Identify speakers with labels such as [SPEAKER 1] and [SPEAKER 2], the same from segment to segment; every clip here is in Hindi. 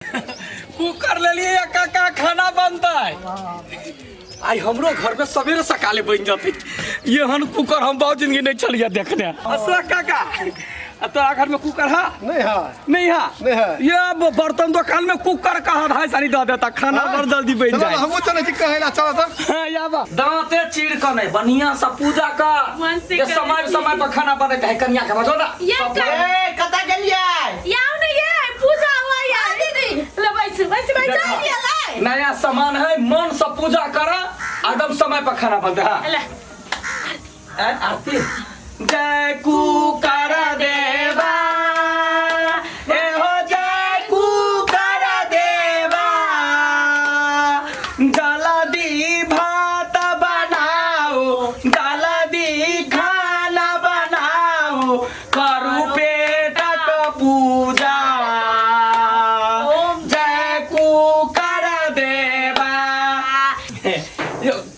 [SPEAKER 1] कुकर ले लिए का खाना बनता है। आई हमरो घर में सवेरे सकाले बन जाते ये हन कुकर हम बहुत जिंदगी नहीं चलिए देखने। असला काका तो घर में कुकर है नहीं है ये बर्तन दुकान में कुकर का है सारी दे देता खाना बड़ जल्दी बन जाए।
[SPEAKER 2] हम चले छी कहेला चलो तो
[SPEAKER 1] हां याबा दांते चीड़ कर नहीं बढ़िया सा पूजा का ये समय पर खाना बने है कन्या के बजो ना
[SPEAKER 3] ए कता गेलिए
[SPEAKER 4] याव नहीं है पूजा हुआ यार दीदी ले बैठ जाइए ले
[SPEAKER 1] नया सामान है मन से पूजा करा एकदम समय पर खाना बनता है।
[SPEAKER 4] ले
[SPEAKER 1] आरती जय कुकर देवा ए हो जय कुकर देवा जल्दी भात बनाओ जल्दी खाना बनाओ करू पेट का पूजा जय कुकर देवा।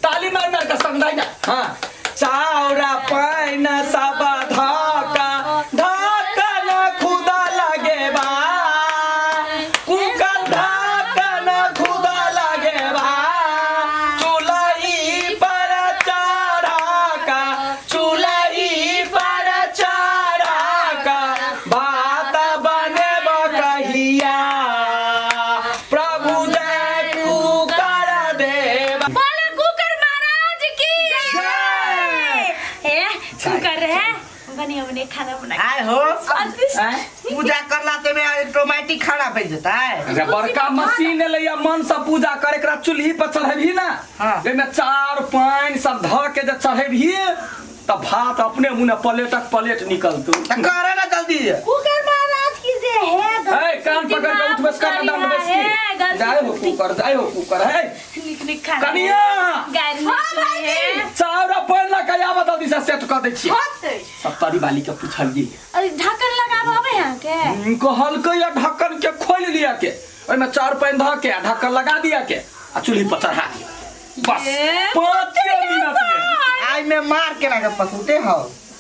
[SPEAKER 1] ताली मार मार का समझाई ना। हाँ चाउरा पैन सब ढक्कन खुदा लगे बा कुकर ढक्कन खुदा लगे बा चूल्ही पर चढ़ा का भात बने कहिया प्रभु जय कुकर देवा।
[SPEAKER 4] बोले कुकर महाराज की जय। कुकर है बने खाना बना
[SPEAKER 3] आए हो पूजा करला से में ऑटोमेटिक खाना बन जाता है।
[SPEAKER 1] अच्छा बड़का मशीन ले या मन से पूजा करे एकरा चूल्ही पर चढ़ेभी ना एमे चार पानी सब ध के जे चढ़ेभी तब भात अपने मुंह प्लेट निकलतो।
[SPEAKER 3] करे ना जल्दी
[SPEAKER 4] कुकर महाराज की जे है
[SPEAKER 1] ए कान पकड़ के उठबस कर दाम बस की जाए हो कुकर है
[SPEAKER 4] निक खाना
[SPEAKER 1] कनिया
[SPEAKER 4] गाड़ी है
[SPEAKER 1] चाउरा पैन ला कया बता दी से सेट कर दे छी
[SPEAKER 4] होते
[SPEAKER 1] सप्तारी वाली के पूछलिए
[SPEAKER 4] अरे ढक्कन लगाबे यहां के
[SPEAKER 1] कहलकै या ढक्कन के खोल लिया के ओमे चार पैन ध के ढक्कन लगा दिया के आ चूल्ही पर चढ़ा बस 5 मिनट में
[SPEAKER 3] आई में मार के लगा पसुते हो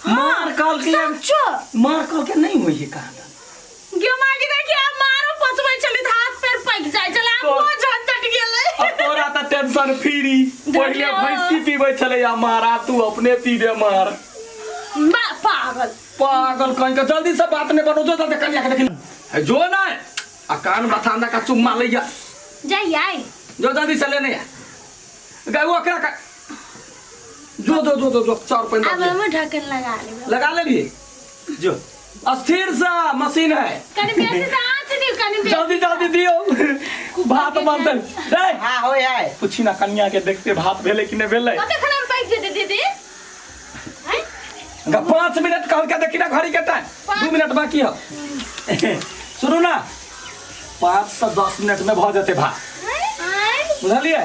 [SPEAKER 1] मार कल के नहीं होई है कहां
[SPEAKER 4] गे मागी देखि आप मारो पसबै चली हाथ पैर पक जाय चला
[SPEAKER 1] तो-
[SPEAKER 4] वो झंझट गेले
[SPEAKER 1] अब तोरा त टेंशन फ्री पहले भैंसी पीबै छले या मारा तू अपने पी दे मार पागल कहीं का जल्दी से बात नहीं बनो जो जल्दी कन्या के देखी जो ना आ कान माथा अंदा का चुम्मा ले जा
[SPEAKER 4] जाई आई
[SPEAKER 1] जो जल्दी से लेने आ गए वो क्या का जो चार पैन
[SPEAKER 4] अब हम ढक्कन
[SPEAKER 1] लगा ले भी जो अस्थिर सा मशीन है
[SPEAKER 4] कनी बेसी से हाथ दियो कनी
[SPEAKER 1] जल्दी दियो भात बनते रे
[SPEAKER 3] हां हो आए
[SPEAKER 1] पूछी ना कन्या के देखते भात भेले कि नहीं भेले
[SPEAKER 4] कते खाना में पैक दे दीदी हैं
[SPEAKER 1] 5 मिनट कहल के देखी ना घड़ी के टाइम 2 मिनट बाकी है सुनो ना 5 से 10 मिनट में भ जाते भात बुझलिए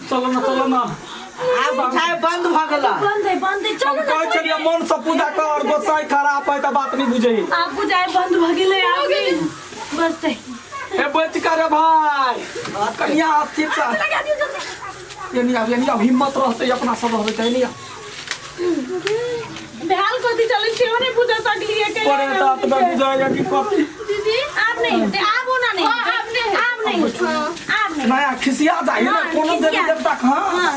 [SPEAKER 1] चलो ना
[SPEAKER 3] अब उठाए बंद भ गेला
[SPEAKER 4] बंद है
[SPEAKER 1] हम
[SPEAKER 4] चलो
[SPEAKER 1] कह चलिए मन से पूजा कर गोसाई खराब है त बात नहीं बुझे
[SPEAKER 4] आप बुझाए बंद भ गेले आगे बस ते
[SPEAKER 1] ए बच कर भाई कन्या अस्थिर सा
[SPEAKER 4] लगा दियो जल्दी
[SPEAKER 1] ये नहीं अब हिम्मत रहते अपना सब होते चाहिए नहीं
[SPEAKER 4] बेहाल कोती चले सेवने पूजा तक लिए के
[SPEAKER 1] परे तात में बुझाएगा कि कॉपी
[SPEAKER 4] दीदी आप नहीं होते आप होना नहीं आप नहीं
[SPEAKER 1] नया खिसिया जाए ना कोनो देवी देवता हां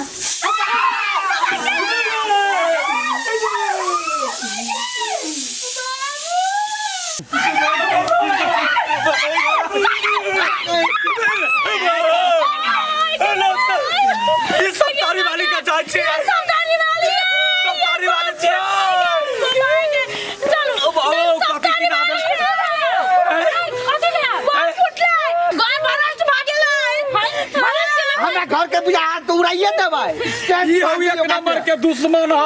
[SPEAKER 1] ये सरकारी वाली का जांच है सरकारी वाली है
[SPEAKER 4] चलो
[SPEAKER 1] ओ कॉपी की नाम
[SPEAKER 3] हमरा घर के बुझा तू उड़ाइए देबै
[SPEAKER 1] ई हो एक नंबर के दुश्मन हो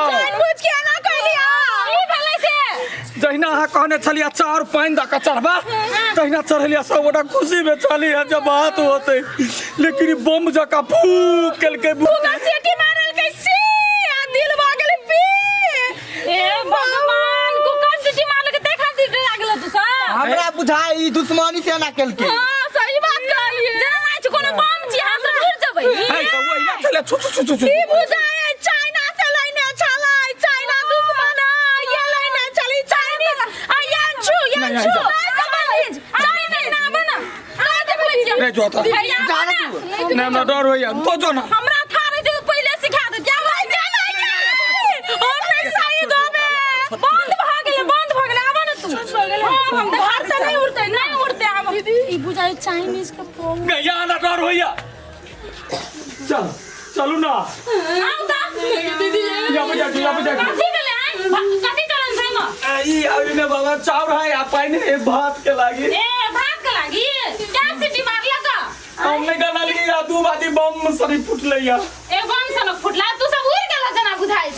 [SPEAKER 1] जहिना अहाँ कहने छलिए चार पानी द के चढ़बा तहिना चढ़लिया सब गोटा खुशी में चली है जब बात होते लेकिन बम जका फूक केल के
[SPEAKER 4] दिल भागल पी ए भगवान को कौन सिटी मार के देखा दिख लागल तू सा
[SPEAKER 3] हमरा बुझाई दुश्मनी से ना केल के
[SPEAKER 4] हां सही बात कहलिए जना नाच कोनो बम जी हां से गिर जबै
[SPEAKER 1] है तो वही ना चले छु छु छु छु छु
[SPEAKER 4] ई बुझाए चाइना से लाइने चलाई चाइना दुश्मन ये लाइने चली चाइनीज यान छु चाइना ना बना आज बोलिए
[SPEAKER 1] रे जो तो
[SPEAKER 3] जाना तू
[SPEAKER 1] ना ना डर होइया तो जो ना
[SPEAKER 4] हमरा थारे जो पहले सिखा दे क्या भाई और मैं शहीद होबे बंद भाग गेले आवा ना तू हम घर से नहीं उड़ते आवा ई बुझाए चाइनीज का फोन
[SPEAKER 1] गया ना डर होइया चल चलू ना
[SPEAKER 4] आओ ता दीदी
[SPEAKER 1] या बजा
[SPEAKER 4] काठी के ले आई काठी चलन संग
[SPEAKER 1] ई अभी में बाबा चाव रहा है आप पानी ए भात के लागी
[SPEAKER 4] ए भाग के लागी क्या सिटी मार लगा
[SPEAKER 1] हमने गला लिया दू बाती बम सरी फुट लइया
[SPEAKER 4] ए बम सनक फुटला तू सब उड़ गेला जना बुझाई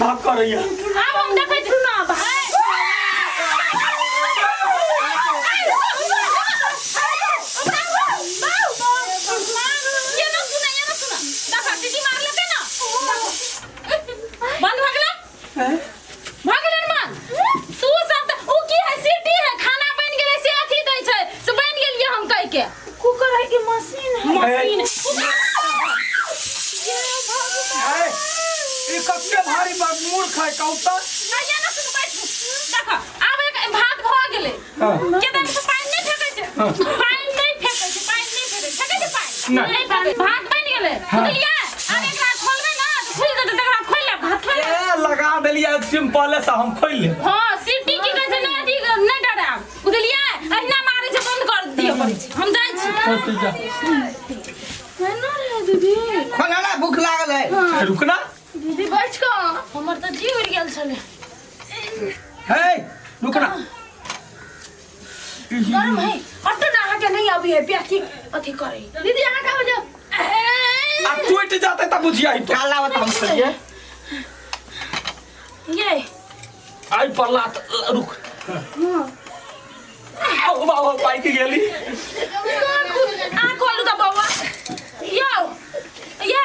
[SPEAKER 1] भाग कर रही है
[SPEAKER 4] अब हम देखै छु ना भाई ये ना सुना देखा सिटी मार लगे ना बंद भागला भागले मन तू सब ओ की है सिटी है खाना बन गेले से अथी दै छै से बन गेलिए हम कह के कुकर है के मशीन
[SPEAKER 1] ये कत्ते भारी बात मूर्ख है कौता
[SPEAKER 4] ये ना सुन बैठ देखा अब एक भात भ गेले के दान से पानी नहीं फेकै छै पानी नहीं फेकै छै पानी नहीं फेकै भात बन गेले बुझलिए अब एकरा खोलबे ना तो खुल जेतै तकरा खोल ले भात खोल ले
[SPEAKER 1] ए लगा देलिए सिंपल से हम खोल ले
[SPEAKER 4] हां सिटी की कहै छै नहीं डराब बुझलिए अहिना मारै छै बंद कर दियो पड़ै छै हम जाइ छी केना रे दीदी
[SPEAKER 3] खाना ना भूख लागल है
[SPEAKER 1] रुकना
[SPEAKER 4] दीदी बैठ को हमर त जी उड़ गेल छले
[SPEAKER 1] हे रुकना
[SPEAKER 4] गरम है अत ना के नहीं अभी है प्यासी अथी करे दीदी यहाँ का बजे
[SPEAKER 1] आ टूट जाते तब बुझिया ही तो
[SPEAKER 3] काला बता हम चलिए
[SPEAKER 4] ये
[SPEAKER 1] आई पल्ला रुक आओ बाबा पाई के गेली
[SPEAKER 4] आ खोलू त बाबा यो ये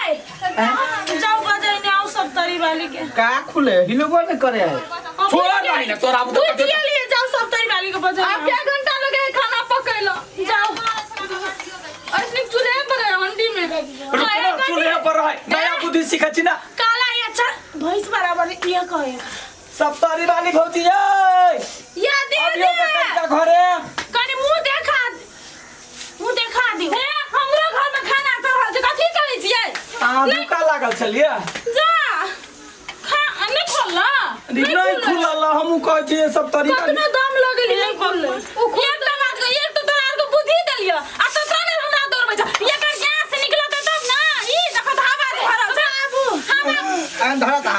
[SPEAKER 4] जाओ बजे ने आओ सब तरी वाली के
[SPEAKER 3] का खुले हिलबो नहीं करे है
[SPEAKER 1] छोड़ नहीं ना तोरा अब
[SPEAKER 4] तू दिया लिए जाओ सब तरी वाली के बजे अब क्या घंटा लगे खाना पकैलो जाओ असली चूल्हे पर है हंडी में
[SPEAKER 1] रुकना चूल्हे पर रह नया बुद्धि सीखा छी ना
[SPEAKER 4] काला ये अच्छा भैंस बराबर ये कहे
[SPEAKER 1] सब तारी वाली भौजी ए
[SPEAKER 4] या दे
[SPEAKER 1] अब यो का घरे
[SPEAKER 4] कनी मुंह देखा दी हे हमरो घर में खाना चढ़ल छै कथि करै छियै
[SPEAKER 1] आ भूखा लागल छलिए
[SPEAKER 4] जा खा नहीं खोलला
[SPEAKER 1] नहीं खुलल हम कह छी सब तारी वाली
[SPEAKER 4] कितना दाम लगेली नहीं खोलले एक तो बात एक तो तोरा को बुद्धि देलियो आ तो तोरा हमरा दौड़बै छ ये कर गैस से निकलत तब ना ई देखो धाबा रे भरल छै बाबू
[SPEAKER 3] अन धरा था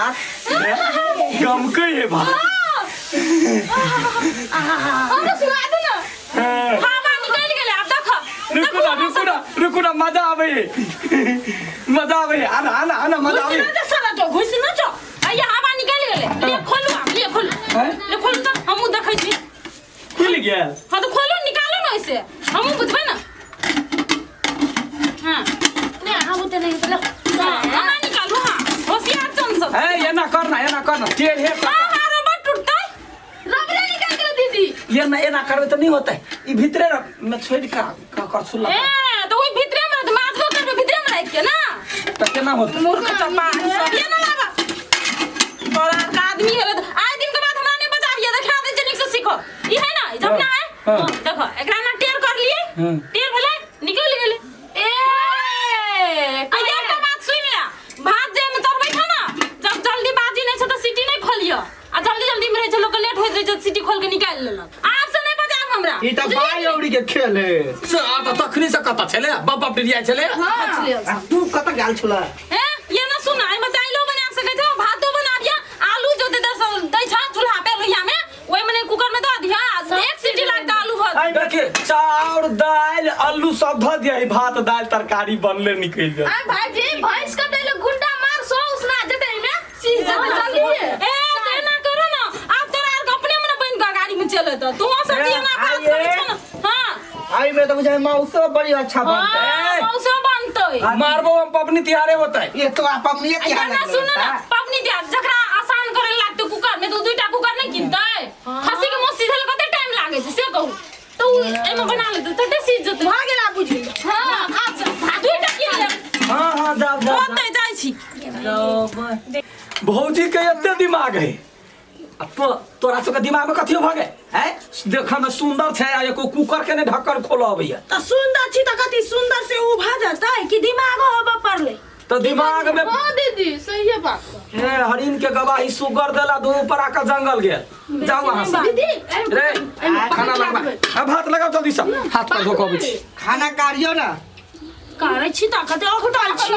[SPEAKER 1] गम के ये बा
[SPEAKER 4] हमरा सुना दे ना धाबा निकल गेले अब देखो
[SPEAKER 1] रुको ना मजा आवे आना मजा आवे
[SPEAKER 4] घुस ना साला तो घुस ना छ आया हवा निकल गेले ले खोलू ले खोलू त हमहु देखै छी
[SPEAKER 1] खुल गेल
[SPEAKER 4] हां तो खोलो निकालो ना इसे हमहु बुझबै ना हां ने हमहु त नहीं तो हां निकालो हां होशियार चन सब
[SPEAKER 1] ए एना करना टेढ़े
[SPEAKER 4] हां रबड़ टूटता रबड़े निकाल के दीदी
[SPEAKER 1] एना करबे त नहीं होतै ई भीतरे में छोड़ का कर सुल्ला
[SPEAKER 4] ए तो ओई भीतरे में तो माछ करबे भीतरे में राख के ना
[SPEAKER 1] त केना होतै
[SPEAKER 4] मूर्ख चपा ये ना लावा और आदमी है आज दिन के बाद हमरा ने बताइए देखा दे जनिक से सीखो ई है ना जब ना है देखो एकरा ना टेर कर लिए टेर भेले निकल गेले ए कहिया का बात सुन ले भात जे में तरबै खाना जब जल्दी बाजी नहीं छ त सिटी नहीं खोलियो आ जल्दी में रहे छ लोग लेट होइत रहे छ सिटी खोल के निकाल लेलक आप से नहीं बजाब हमरा
[SPEAKER 3] ई त बाई औरी के खेल है
[SPEAKER 1] से आ त तखनी से कता छले बाप डिरिया छले
[SPEAKER 4] हां
[SPEAKER 3] तू कत गाल छुला
[SPEAKER 4] ए ये ना सुन आई बताइलो बना सकै छ भातो बनाबिया आलू जो दे दै छ चूल्हा पे लोहिया में ओइ मने कुकर में द दिया एक सीटी लागता आलू भात
[SPEAKER 1] आई देखे चाउर दाल आलू सब ध दिया भात दाल तरकारी बनले निकल जाए
[SPEAKER 4] आ भाजी भैंस का देले गुंडा मार सो उसना जते में सीज जल्दी ए देना करो ना आप तोरा अपने मने बन का गाड़ी में चले त तू सब दिया ना बात करे छ ना हां
[SPEAKER 3] आई में तो मुझे मौसम बड़ी अच्छा बनता है
[SPEAKER 4] मौसम बनतै
[SPEAKER 1] मारबो हम पबनी तिहारे होतै
[SPEAKER 3] ये तो आप अपनी क्या
[SPEAKER 4] ना सुन ना पबनी तिहार जकरा आसान करे लागते कुकर में तो दुईटा कुकर नहीं किनतै खसी के मोस सीधे कते टाइम लागे छै से कहू तो एमे बना लेते तते सीज जते भ गेला बुझी हां अच्छा दुईटा किन ले
[SPEAKER 1] हां जा
[SPEAKER 4] होते जाइ छी
[SPEAKER 1] भौजी के एते दिमाग है आ तोरा सबके दिमाग में कथी भ गए हैं देखा में सुंदर छै आ एको कुकर के ने ढक्कन खोलबैया
[SPEAKER 2] तो सुंदर छी तो कथी सुंदर से उभा जाता है कि दिमाग होबा पड़ले
[SPEAKER 1] तो दिमाग में
[SPEAKER 5] हाँ दीदी सही है बात
[SPEAKER 1] ए हरिन के गवाही सुगर देला दो ऊपर आकर जंगल गेल जाओ वहां से
[SPEAKER 5] दीदी
[SPEAKER 1] रे खाना लगवा अब हाथ लगाओ जल्दी से हाथ पर धोको
[SPEAKER 3] खाना कारियो ना
[SPEAKER 4] करे छी त कते होटल छी